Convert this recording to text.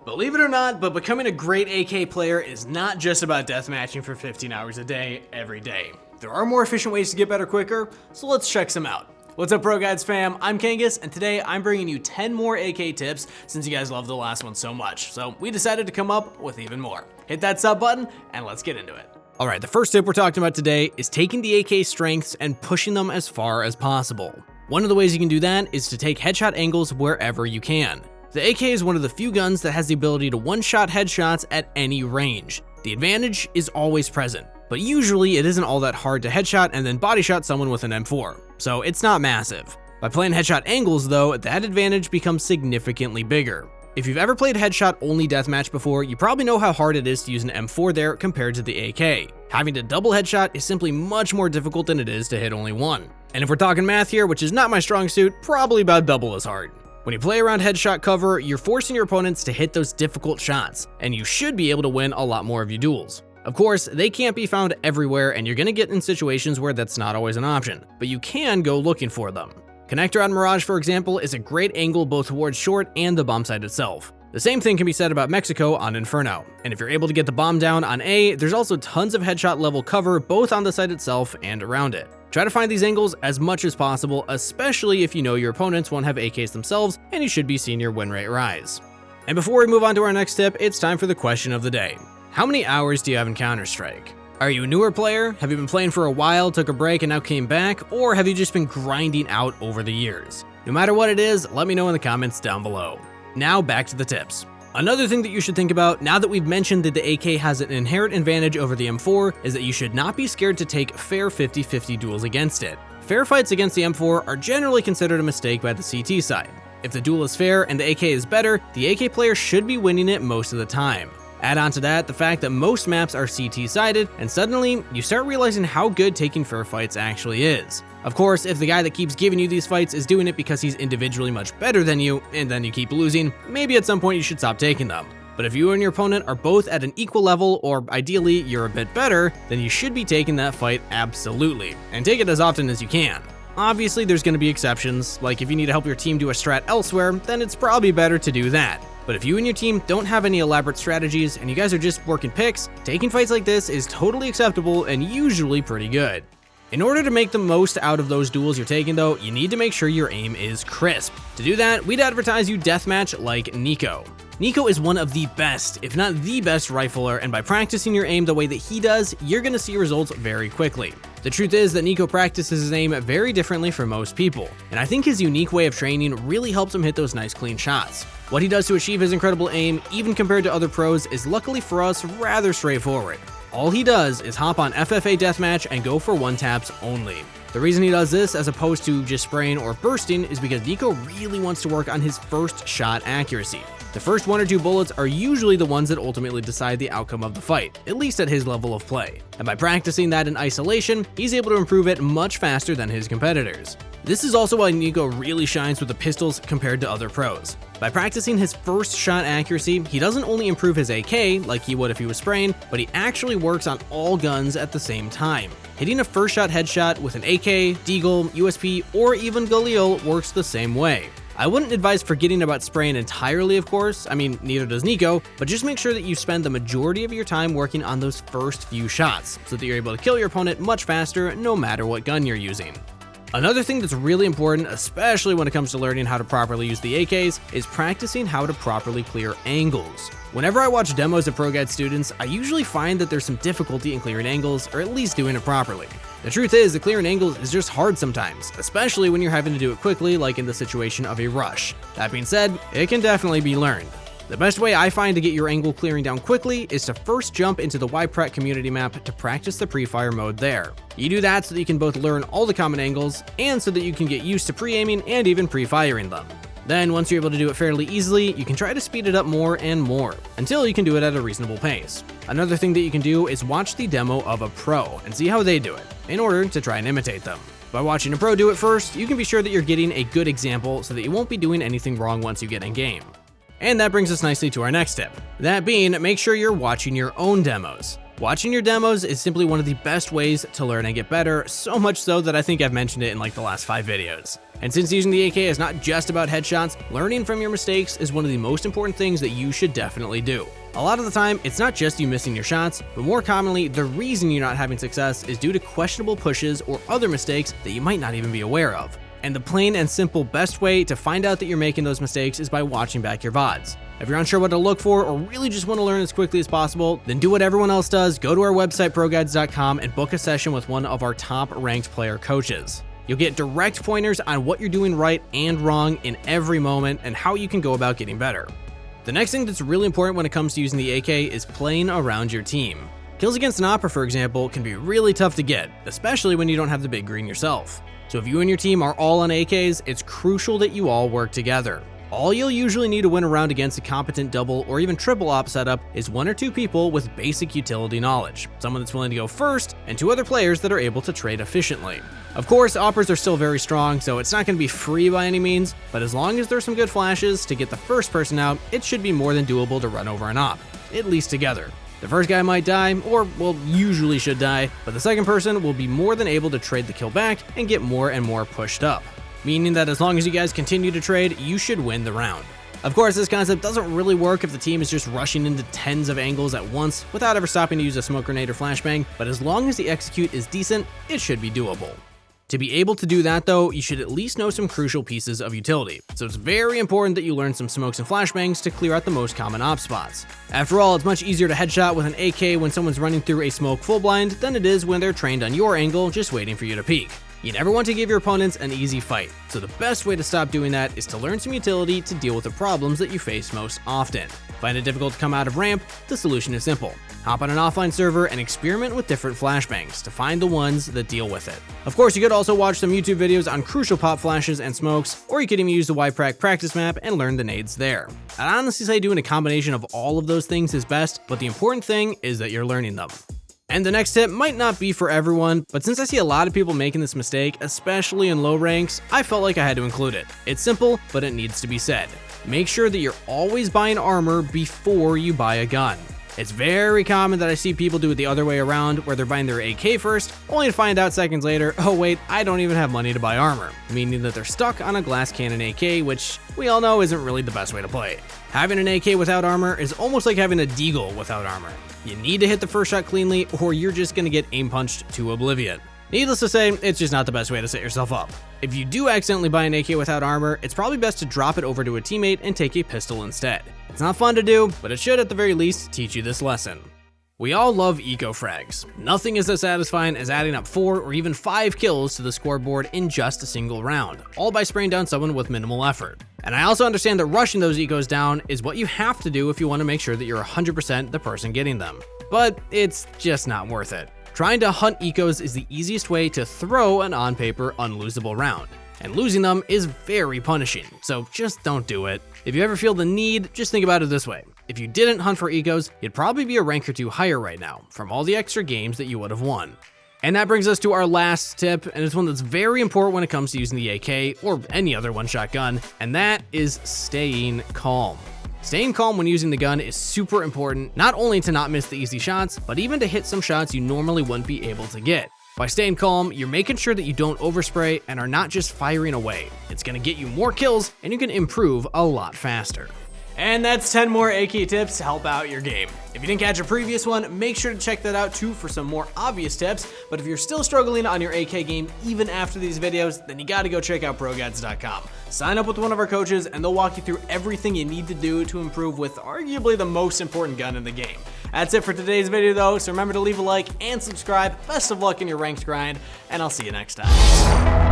Believe it or not, but becoming a great AK player is not just about deathmatching for 15 hours a day, every day. There are more efficient ways to get better quicker, so let's check some out. What's up, ProGuides fam? I'm Kangas, and today I'm bringing you 10 more AK tips since you guys loved the last one so much. So we decided to come up with even more. Hit that sub button, and let's get into it. Alright, the first tip we're talking about today is taking the AK strengths and pushing them as far as possible. One of the ways you can do that is to take headshot angles wherever you can. The AK is one of the few guns that has the ability to one-shot headshots at any range. The advantage is always present, but usually it isn't all that hard to headshot and then body shot someone with an M4, so it's not massive. By playing headshot angles though, that advantage becomes significantly bigger. If you've ever played headshot only deathmatch before, you probably know how hard it is to use an M4 there compared to the AK. Having to double headshot is simply much more difficult than it is to hit only one. And if we're talking math here, which is not my strong suit, probably about double as hard. When you play around headshot cover, you're forcing your opponents to hit those difficult shots, and you should be able to win a lot more of your duels. Of course, they can't be found everywhere, and you're gonna get in situations where that's not always an option, but you can go looking for them. Connector on Mirage, for example, is a great angle both towards short and the bomb site itself. The same thing can be said about Mexico on Inferno, and if you're able to get the bomb down on A, there's also tons of headshot level cover both on the site itself and around it. Try to find these angles as much as possible, especially if you know your opponents won't have AKs themselves and you should be seeing your win rate rise. And before we move on to our next tip, it's time for the question of the day. How many hours do you have in Counter-Strike? Are you a newer player? Have you been playing for a while, took a break, and now came back? Or have you just been grinding out over the years? No matter what it is, let me know in the comments down below. Now back to the tips. Another thing that you should think about, now that we've mentioned that the AK has an inherent advantage over the M4, is that you should not be scared to take fair 50-50 duels against it. Fair fights against the M4 are generally considered a mistake by the CT side. If the duel is fair and the AK is better, the AK player should be winning it most of the time. Add on to that the fact that most maps are CT-sided, and suddenly you start realizing how good taking fair fights actually is. Of course, if the guy that keeps giving you these fights is doing it because he's individually much better than you, and then you keep losing, maybe at some point you should stop taking them. But if you and your opponent are both at an equal level, or ideally you're a bit better, then you should be taking that fight absolutely, and take it as often as you can. Obviously there's going to be exceptions, like if you need to help your team do a strat elsewhere, then it's probably better to do that. But if you and your team don't have any elaborate strategies and you guys are just working picks, taking fights like this is totally acceptable and usually pretty good. In order to make the most out of those duels you're taking though, you need to make sure your aim is crisp. To do that, we'd advertise you deathmatch like NIKO. NIKO is one of the best, if not the best rifler, and by practicing your aim the way that he does, you're gonna see results very quickly. The truth is that NIKO practices his aim very differently from most people, and I think his unique way of training really helps him hit those nice clean shots. What he does to achieve his incredible aim, even compared to other pros, is luckily for us rather straightforward. All he does is hop on FFA deathmatch and go for one taps only. The reason he does this as opposed to just spraying or bursting is because NIKO really wants to work on his first shot accuracy. The first one or two bullets are usually the ones that ultimately decide the outcome of the fight, at least at his level of play. And by practicing that in isolation, he's able to improve it much faster than his competitors. This is also why NIKO really shines with the pistols compared to other pros. By practicing his first shot accuracy, he doesn't only improve his AK like he would if he was spraying, but he actually works on all guns at the same time. Hitting a first shot headshot with an AK, Deagle, USP, or even Galil works the same way. I wouldn't advise forgetting about spraying entirely, of course, I mean, neither does NIKO, but just make sure that you spend the majority of your time working on those first few shots, so that you're able to kill your opponent much faster no matter what gun you're using. Another thing that's really important, especially when it comes to learning how to properly use the AKs, is practicing how to properly clear angles. Whenever I watch demos of ProGuides students, I usually find that there's some difficulty in clearing angles, or at least doing it properly. The truth is that clearing angles is just hard sometimes, especially when you're having to do it quickly like in the situation of a rush. That being said, it can definitely be learned. The best way I find to get your angle clearing down quickly is to first jump into the YPrec community map to practice the pre-fire mode there. You do that so that you can both learn all the common angles, and so that you can get used to pre-aiming and even pre-firing them. Then once you're able to do it fairly easily, you can try to speed it up more and more, until you can do it at a reasonable pace. Another thing that you can do is watch the demo of a pro and see how they do it, in order to try and imitate them. By watching a pro do it first, you can be sure that you're getting a good example so that you won't be doing anything wrong once you get in game. And that brings us nicely to our next tip. That being, make sure you're watching your own demos. Watching your demos is simply one of the best ways to learn and get better, so much so that I think I've mentioned it in like the last 5 videos. And since using the AK is not just about headshots, learning from your mistakes is one of the most important things that you should definitely do. A lot of the time, it's not just you missing your shots, but more commonly, the reason you're not having success is due to questionable pushes or other mistakes that you might not even be aware of. And the plain and simple best way to find out that you're making those mistakes is by watching back your VODs. If you're unsure what to look for or really just want to learn as quickly as possible, then do what everyone else does, go to our website ProGuides.com and book a session with one of our top ranked player coaches. You'll get direct pointers on what you're doing right and wrong in every moment and how you can go about getting better. The next thing that's really important when it comes to using the AK is playing around your team. Kills against an Opera, for example, can be really tough to get, especially when you don't have the big green yourself. So if you and your team are all on AKs, it's crucial that you all work together. All you'll usually need to win a round against a competent double or even triple op setup is 1 or 2 people with basic utility knowledge, someone that's willing to go first, and 2 other players that are able to trade efficiently. Of course, operas are still very strong, so it's not going to be free by any means, but as long as there's some good flashes to get the first person out, it should be more than doable to run over an op, at least together. The first guy might die, or well, usually should die, but the second person will be more than able to trade the kill back and get more and more pushed up. Meaning that as long as you guys continue to trade, you should win the round. Of course, this concept doesn't really work if the team is just rushing into tens of angles at once without ever stopping to use a smoke grenade or flashbang, but as long as the execute is decent, it should be doable. To be able to do that though, you should at least know some crucial pieces of utility, so it's very important that you learn some smokes and flashbangs to clear out the most common op spots. After all, it's much easier to headshot with an AK when someone's running through a smoke full blind than it is when they're trained on your angle just waiting for you to peek. You never want to give your opponents an easy fight, so the best way to stop doing that is to learn some utility to deal with the problems that you face most often. Find it difficult to come out of ramp? The solution is simple. Hop on an offline server and experiment with different flashbangs to find the ones that deal with it. Of course, you could also watch some YouTube videos on crucial pop flashes and smokes, or you could even use the YPRAC practice map and learn the nades there. I'd honestly say doing a combination of all of those things is best, but the important thing is that you're learning them. And the next tip might not be for everyone, but since I see a lot of people making this mistake, especially in low ranks, I felt like I had to include it. It's simple, but it needs to be said. Make sure that you're always buying armor before you buy a gun. It's very common that I see people do it the other way around, where they're buying their AK first, only to find out seconds later, oh wait, I don't even have money to buy armor, meaning that they're stuck on a glass cannon AK, which we all know isn't really the best way to play. Having an AK without armor is almost like having a deagle without armor. You need to hit the first shot cleanly, or you're just gonna get aim punched to oblivion. Needless to say, it's just not the best way to set yourself up. If you do accidentally buy an AK without armor, it's probably best to drop it over to a teammate and take a pistol instead. It's not fun to do, but it should at the very least teach you this lesson. We all love eco frags. Nothing is as satisfying as adding up 4 or even 5 kills to the scoreboard in just a single round, all by spraying down someone with minimal effort. And I also understand that rushing those ecos down is what you have to do if you want to make sure that you're 100% the person getting them. But it's just not worth it. Trying to hunt ecos is the easiest way to throw an on-paper unlosable round, and losing them is very punishing, so just don't do it. If you ever feel the need, just think about it this way. If you didn't hunt for ecos, you'd probably be a rank or 2 higher right now from all the extra games that you would have won. And that brings us to our last tip, and it's one that's very important when it comes to using the AK or any other one-shot gun, and that is staying calm. Staying calm when using the gun is super important, not only to not miss the easy shots, but even to hit some shots you normally wouldn't be able to get. By staying calm, you're making sure that you don't overspray and are not just firing away. It's gonna get you more kills, and you can improve a lot faster. And that's 10 more AK tips to help out your game. If you didn't catch a previous one, make sure to check that out too for some more obvious tips. But if you're still struggling on your AK game even after these videos, then you gotta go check out ProGuides.com. Sign up with one of our coaches and they'll walk you through everything you need to do to improve with arguably the most important gun in the game. That's it for today's video though, so remember to leave a like and subscribe. Best of luck in your ranked grind, and I'll see you next time.